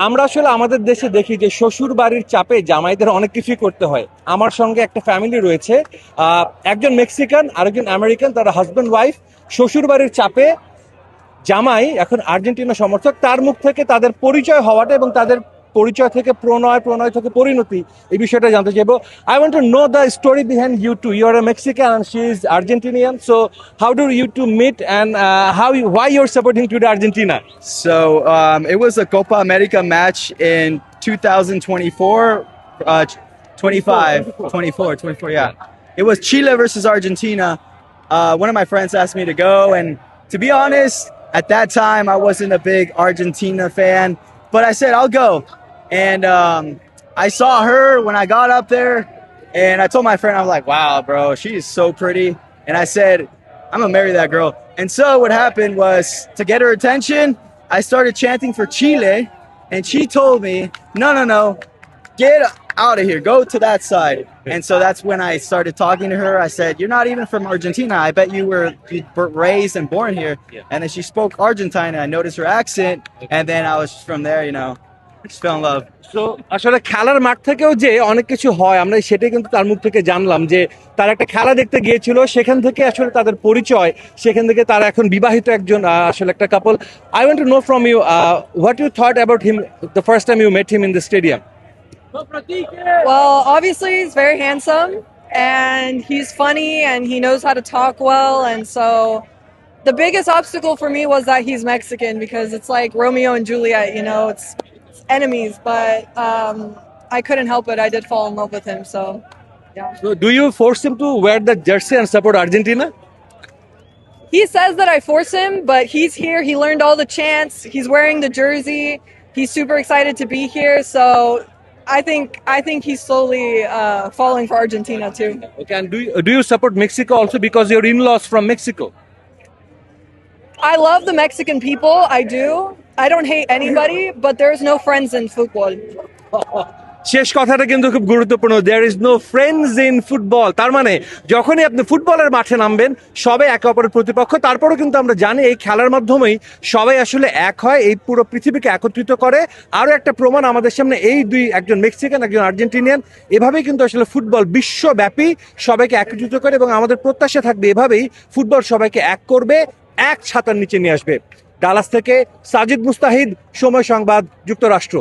আমরা আসলে আমাদের দেশে দেখি যে শ্বশুর বাড়ির চাপে জামাইদের অনেক কিছুই করতে হয়। আমার সঙ্গে একটা ফ্যামিলি রয়েছে, একজন মেক্সিকান আরেকজন আমেরিকান, তারা হাজব্যান্ড ওয়াইফ। শ্বশুর বাড়ির চাপে জামাই এখন আর্জেন্টিনা সমর্থক, তার মুখ থেকে তাদের পরিচয় হওয়াটা এবং তাদের পরিচয় থেকে প্রণয়, প্রণয় থেকে পরিণতি, এই বিষয়টা জানতে চাইবো। I want to know the story behind you too. You are a Mexican and she is Argentinian, so how do you two meet and why you're supporting to the Argentina? It was a Copa America match in 2024, 24, yeah. It was Chile versus Argentina. One of my friends asked me to go, and to be honest, at that time I wasn't a big Argentina fan, but I said I'll go. And I saw her when I got up there, and I told my friend, I'm like, wow, bro, she is so pretty. And I said, I'm gonna marry that girl. And so what happened was, to get her attention, I started chanting for Chile, and she told me, no, get out of here, go to that side. And so that's when I started talking to her. I said, you're not even from Argentina. I bet you were raised and born here. And then she spoke Argentine, and I noticed her accent. And then I was from there, just fell in love. তো আসলে খেলার মাঠ থেকেও যে অনেক কিছু হয়, আমরা সেটাই কিন্তু তার মুখ থেকে জানলাম যে তারা একটা খেলা দেখতে গিয়েছিল, সেখান থেকে আসলে তাদের পরিচয়, সেখান থেকে তারা এখন বিবাহিত একজন আসলে একটা couple. I want to know from you what you thought about him the first time you met him in the stadium. Well, obviously he's very handsome and he's funny and he knows how to talk well, and so the biggest obstacle for me was that he's Mexican, because it's like Romeo and Juliet, it's enemies, but I couldn't help it. I did fall in love with him, so yeah. So do you force him to wear the jersey and support Argentina? He says that I force him, but he's here. He learned all the chants. He's wearing the jersey. He's super excited to be here, so I think he's slowly falling for Argentina too. Okay, and do you support Mexico also because your in-laws from Mexico? I love the Mexican people. I do. I don't hate anybody, but there's no friends in football. শেষ কথাটা কিন্তু খুব গুরুত্বপূর্ণ, there is no friends in football. তার মানে যখনই আপনি ফুটবলের মাঠে নামবেন, সবাই একে অপরের প্রতিপক্ষ। তারপরেও কিন্তু আমরা জানি এই খেলার মাধ্যমেই সবাই আসলে এক হয়, এই পুরো পৃথিবীকে একত্রিত করে। আরও একটা প্রমাণ আমাদের সামনে, এই দুই, একজন মেক্সিকান একজন আর্জেন্টিনিয়ান, এভাবেই কিন্তু আসলে ফুটবল বিশ্বব্যাপী সবাইকে একত্রিত করে, এবং আমাদের প্রত্যাশা থাকবে এভাবেই ফুটবল সবাইকে এক করবে, এক ছাতার নিচে নিয়ে আসবে। ডালাস থেকে সাজিদ মুস্তাহিদ, সময় সংবাদ, যুক্তরাষ্ট্র।